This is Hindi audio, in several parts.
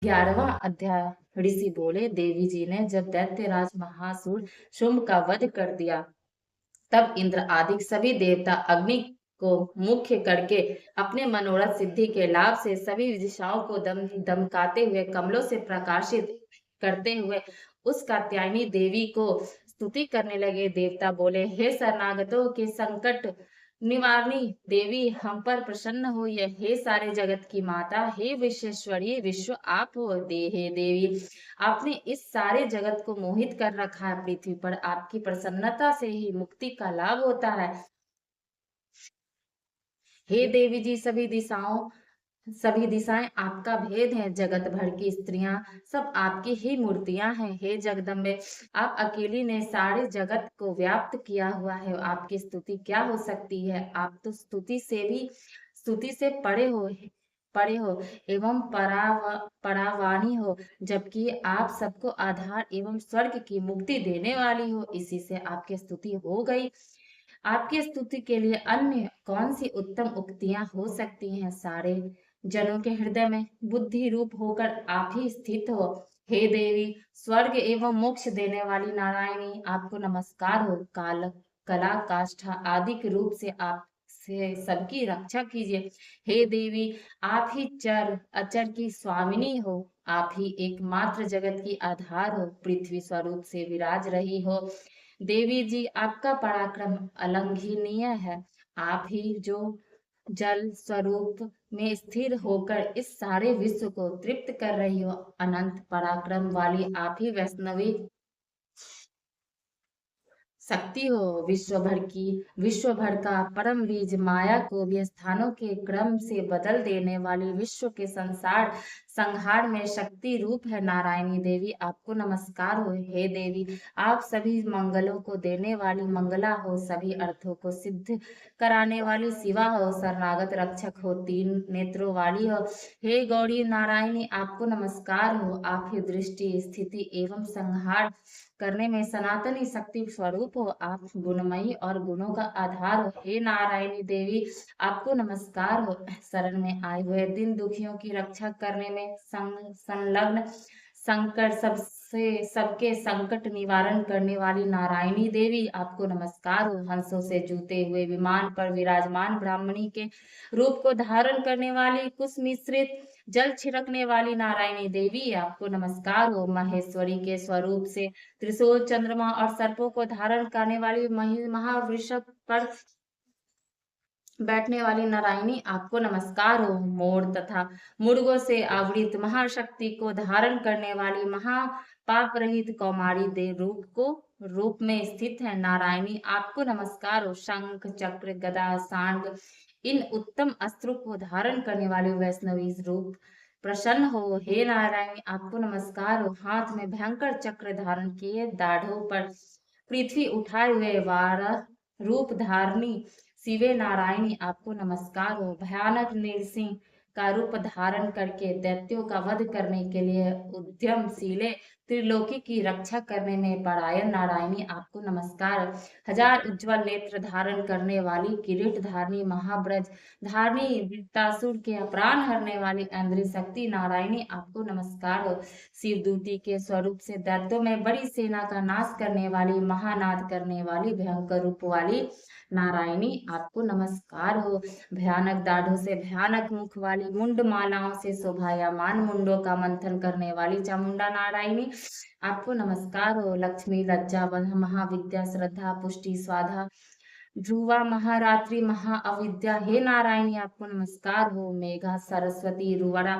11वां अध्याय। ऋषि बोले, देवी जी ने जब दैत्यराज महासुर शुंभ का वध कर दिया, तब इंद्र आदि सभी देवता अग्नि को मुख्य करके अपने मनोरथ सिद्धि के लाभ से सभी दिशाओं को दमकाते हुए कमलों से प्रकाशित करते हुए उस कात्यायनी देवी को स्तुति करने लगे। देवता बोले, हे शरणागतों के संकट निवारणी देवी, हम पर प्रसन्न हो। यह हे सारे जगत की माता, हे विश्वेश्वरी, विश्व आप हो। हे देवी, आपने इस सारे जगत को मोहित कर रखा है। पृथ्वी पर आपकी प्रसन्नता से ही मुक्ति का लाभ होता है। हे देवी जी, सभी दिशाएं आपका भेद है। जगत भर की स्त्रियां सब आपकी ही मूर्तियां हैं। हे जगदम्बे, आप अकेली ने सारे जगत को व्याप्त किया हुआ है। आपकी स्तुति क्या हो सकती है? आप तो स्तुति से परे हो एवं परावाणी हो, जबकि आप सबको आधार एवं स्वर्ग की मुक्ति देने वाली हो। इसी से आपकी स्तुति हो गई। आपकी स्तुति के लिए अन्य कौन सी उत्तम उक्तियां हो सकती हैं? सारे जनों के हृदय में बुद्धि रूप होकर आप ही स्थित हो। हे देवी, स्वर्ग एवं मोक्ष देने वाली नारायणी, आपको नमस्कार हो। कला काष्ठा आदि के रूप से आप से सबकी रक्षा कीजिए। हे देवी, आप ही चर अचर की स्वामिनी हो। आप ही एकमात्र जगत की आधार हो, पृथ्वी स्वरूप से विराज रही हो। देवी जी, आपका पराक्रम अलंघनीय है। आप ही जो जल स्वरूप में स्थिर होकर इस सारे विश्व को तृप्त कर रही हो, अनंत पराक्रम वाली आप ही वैष्णवी शक्ति हो। विश्व भर का परम बीज, माया को भी स्थानों के क्रम से बदल देने वाली, विश्व के संहार में शक्ति रूप है नारायणी देवी, आपको नमस्कार हो। हे देवी, आप सभी मंगलों को देने वाली मंगला हो, सभी अर्थों को सिद्ध कराने वाली शिवा हो, शरणागत रक्षक हो, तीन नेत्रों वाली हो। हे गौरी नारायणी, आपको नमस्कार हो। आप ही दृष्टि, स्थिति एवं संहार करने में सनातनी शक्ति स्वरूप हो। आप गुणमयी और गुणों का आधार हो। हे नारायणी देवी, आपको नमस्कार हो। शरण में आए हुए दिन दुखियों की रक्षा करने में संलग्न, संकट सबके संकट निवारण करने वाली नारायणी देवी, आपको नमस्कार हो। हंसों से जूते हुए विमान पर विराजमान ब्राह्मणी के रूप को धारण करने वाली, कुश मिश्रित जल छिड़कने वाली नारायणी देवी, आपको नमस्कार हो। महेश्वरी के स्वरूप से त्रिशूल, चंद्रमा और सर्पों को धारण करने वाली, महावृषभ पर बैठने वाली नारायणी, आपको नमस्कार हो। मोर तथा मुर्गों से आवृत महाशक्ति को धारण करने वाली, महापाप रहित कौमारी दे रूप में स्थित है नारायणी, आपको नमस्कार हो। शंख, चक्र, गदा, सांड इन उत्तम अस्त्रों को धारण करने वाली वैष्णवी रूप प्रसन्न हो। हे नारायणी, आपको नमस्कार हो। हाथ में भयंकर चक्र धारण किए, दाढ़ों पर पृथ्वी उठाए हुए वारा रूप धारणी शिवे नारायणी, आपको नमस्कार हो। भयानक नृसिंह का रूप धारण करके दैत्यों का वध करने के लिए उद्यमशीले, त्रिलोकी की रक्षा करने में परायण नारायणी, आपको नमस्कार। हजार उज्जवल नेत्र धारण करने वाली, किरीट धारणी, महाब्रज धारणी, वृत्तासुर के प्राण हरने वाली इंद्र शक्ति नारायणी, आपको नमस्कार हो। शिवदूती के स्वरूप से दैत्यों में बड़ी सेना का नाश करने वाली, महानाद करने वाली, भयंकर रूप वाली नारायणी, आपको नमस्कार हो। भयानक दाढ़ों से भयानक मुख वाली, मुंड मालाओं से शोभायमान मुंडों का मंथन करने वाली चामुंडा नारायणी, आपको नमस्कार हो। लक्ष्मी, लज्जा, महाविद्या, श्रद्धा, पुष्टि, स्वाधा, ध्रुवा, महारात्रि, महाअविद्या, हे नारायणी, आपको नमस्कार हो। मेघा, सरस्वती, रुवरा,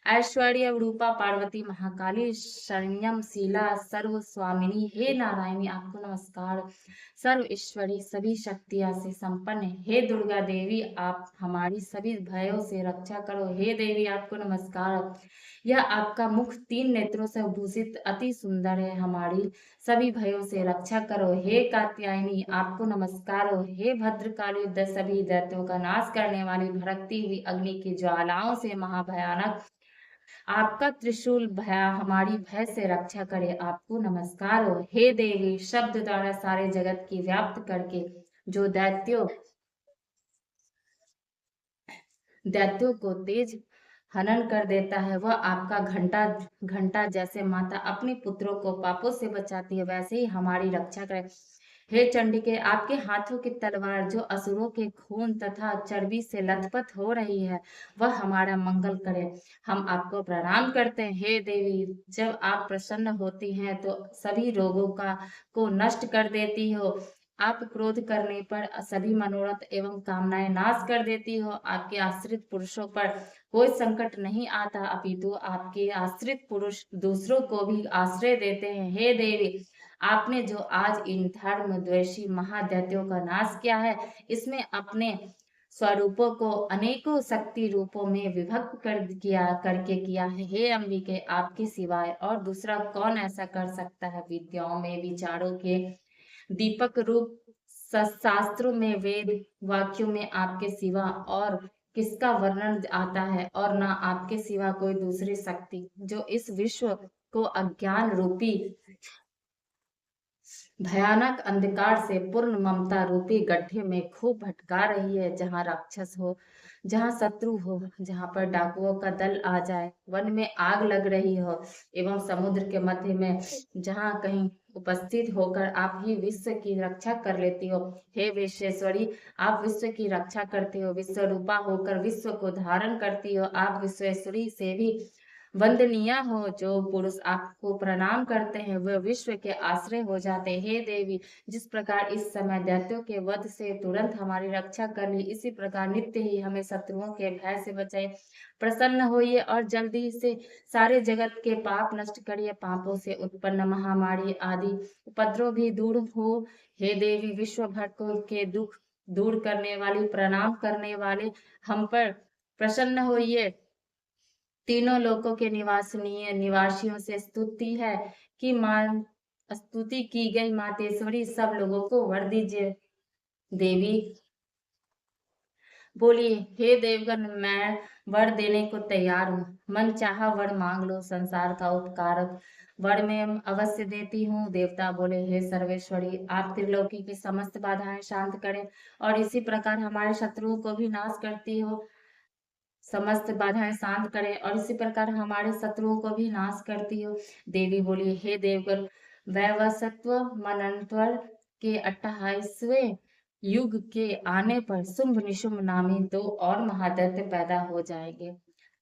ऐश्वर्य रूपा, पार्वती, महाकाली, संयम शीला, सर्व स्वामिनी, हे नारायणी, आपको नमस्कार। सर्व ईश्वरी, सभी शक्तियां से संपन्न, हे दुर्गा देवी, आप हमारी सभी भयों से रक्षा करो। हे देवी, आपको नमस्कार। यह आपका मुख तीन नेत्रों से भूषित अति सुंदर है, हमारी सभी भयों से रक्षा करो। हे कात्यायनी, आपको नमस्कार हो। हे भद्रकाली, सभी दैत्यों का नाश करने वाली, भड़कती हुई अग्नि की ज्वालाओं से महाभयानक आपका त्रिशूल भय हमारी भय से रक्षा करे, आपको नमस्कार हो। हे देवी, शब्द द्वारा सारे जगत की व्याप्त करके जो दैत्यों को तेज हनन कर देता है, वह आपका घंटा घंटा जैसे माता अपने पुत्रों को पापों से बचाती है, वैसे ही हमारी रक्षा करे। हे चंडिके, आपके हाथों की तलवार जो असुरों के खून तथा चर्बी से लथपथ हो रही है, वह हमारा मंगल करे। हम आपको प्रणाम करते हैं। हे देवी, जब आप प्रसन्न होती हैं तो सभी रोगों का को नष्ट कर देती हो। आप क्रोध करने पर सभी मनोरथ एवं कामनाएं नाश कर देती हो। आपके आश्रित पुरुषों पर कोई संकट नहीं आता, अपितु आपके आश्रित पुरुष दूसरों को भी आश्रय देते हैं। हे देवी, आपने जो आज इन धर्म द्वेषी महादैत्यों का नाश किया है, इसमें अपने स्वरूपों को अनेकों शक्ति रूपों में विभक्त करके किया है। हे अंबिके, आपके सिवाय और दूसरा कौन ऐसा कर सकता है। विद्याओं में विचारों के दीपक रूप शास्त्रों में वेद वाक्यों में आपके सिवा और किसका वर्णन आता है, और ना आपके सिवा कोई दूसरी शक्ति जो इस विश्व को अज्ञान रूपी भयानक अंधकार से पूर्ण ममता रूपी गड्ढे में खूब भटका रही है। जहाँ राक्षस हो, जहाँ शत्रु हो, जहाँ पर डाकुओं का दल आ जाए, वन में आग लग रही हो एवं समुद्र के मध्य में जहाँ कहीं उपस्थित होकर आप ही विश्व की रक्षा कर लेती हो। हे विश्वेश्वरी, आप विश्व की रक्षा करती हो, विश्व रूपा होकर विश्व को धारण करती हो। आप विश्वेश्वरी से भी वंदनीय हो। जो पुरुष आपको प्रणाम करते हैं वह विश्व के आश्रय हो जाते हैं। हे देवी, जिस प्रकार इस समय दैत्यों के वध से तुरंत हमारी रक्षा कर ली, इसी प्रकार नित्य ही हमें शत्रुओं के भय से बचाए। प्रसन्न होइए और जल्दी से सारे जगत के पाप नष्ट करिए। पापों से उत्पन्न महामारी आदि उपद्रव भी दूर हो। हे देवी, विश्व भर के दुख दूर करने वाली, प्रणाम करने वाले, हम पर प्रसन्न होइए। तीनों लोकों के निवासनीय निवासियों से स्तुति है कि मान स्तुति की गई मातेश्वरी सब लोगों को वर दीजिए। देवी बोलिए, हे देवगण, मैं वर देने को तैयार हूँ। मन चाहा वर मांग लो, संसार का उपकारक वर मैं अवश्य देती हूँ। देवता बोले, हे सर्वेश्वरी, आप त्रिलोकी की समस्त बाधाएं शांत करें और इसी प्रकार हमारे शत्रुओं को भी नाश करती हो। समस्त बाधाएं शांत करे और इसी प्रकार हमारे शत्रुओं को भी नाश करती हो। देवी बोली, हे देवगण, वैवस्वत मनन्वर के 28वें युग के आने पर शुंभ निशुंभ नामी दो और महादैत्य पैदा हो जाएंगे।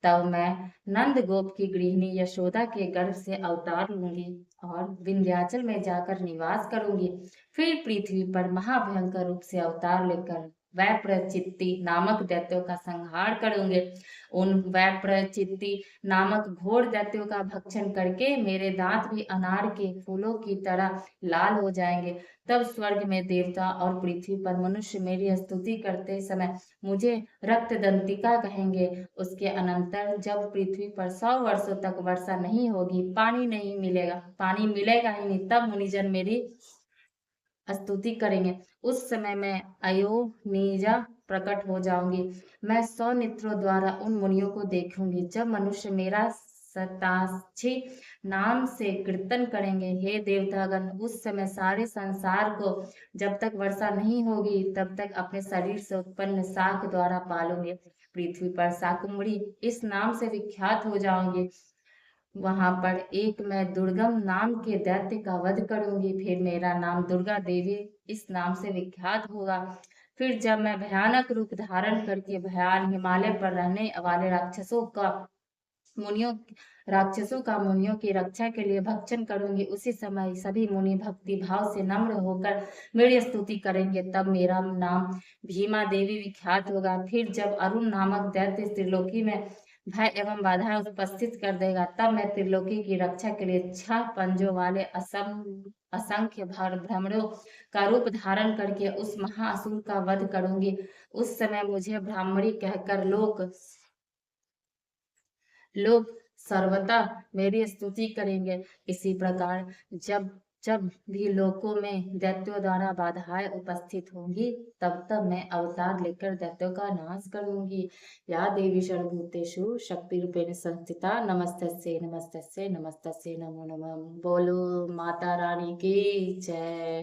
तब मैं नंद गोप की गृहिणी यशोदा के गर्भ से अवतार लूंगी और विंध्याचल में जाकर निवास करूंगी। फिर पृथ्वी पर महाभयंकर रूप से अवतार लेकर वैप्रचित्ति नामक दैत्यों का संहार करूंगे। उन वैप्रचित्ति नामक घोर दैत्यों का भक्षण करके मेरे दांत भी अनार के फूलों की तरह लाल हो जाएंगे। तब स्वर्ग में देवता और पृथ्वी पर मनुष्य मेरी स्तुति करते समय मुझे रक्त दंतिका कहेंगे। उसके अनंतर जब पृथ्वी पर 100 वर्षों तक वर्षा नहीं होगी, पानी मिलेगा ही नहीं, तब मुनिजन मेरी स्तुति करेंगे। उस समय मैं अयोनिजा प्रकट हो जाऊंगी। मैं 100 नेत्रों द्वारा उन मुनियों को देखूंगी। जब मनुष्य मेरा सताक्षी नाम से कीर्तन करेंगे, हे देवतागण, उस समय सारे संसार को जब तक वर्षा नहीं होगी तब तक अपने शरीर से उत्पन्न शाक द्वारा पालूंगे। पृथ्वी पर शाकुम्भरी इस नाम से विख्यात हो जाऊंगी। वहां पर एक मैं दुर्गम नाम के दैत्य का वध करूंगी। फिर मेरा नाम दुर्गा देवी इस नाम से विख्यात होगा। फिर जब मैं भयानक रूप धारण करके भयान हिमालय पर रहने वाले मुनियों राक्षसों का मुनियों की रक्षा के लिए भक्षण करूंगी, उसी समय सभी मुनि भक्ति भाव से नम्र होकर मेरी स्तुति करेंगे। तब मेरा नाम भीमा देवी विख्यात होगा। फिर जब अरुण नामक दैत्य त्रिलोकी में भय एवं बाधाएं उपस्थित कर देगा, तब मैं त्रिलोकी की रक्षा के लिए 6 पंजों वाले असंख्य भ्रमरों का रूप धारण करके उस महाअसुर का वध करूंगी। उस समय मुझे ब्राह्मणी कहकर लोग सर्वदा मेरी स्तुति करेंगे। इसी प्रकार जब जब भी लोकों में दैत्यों द्वारा बाधाएं उपस्थित होंगी, तब तब मैं अवतार लेकर दैत्यों का नाश करूंगी। या देवी सर्वभूतेषु शक्ति रूपेण संस्थिता, नमस्तस्यै नमस्तस्यै नमस्तस्यै नमो नमः। बोलो माता रानी की जय।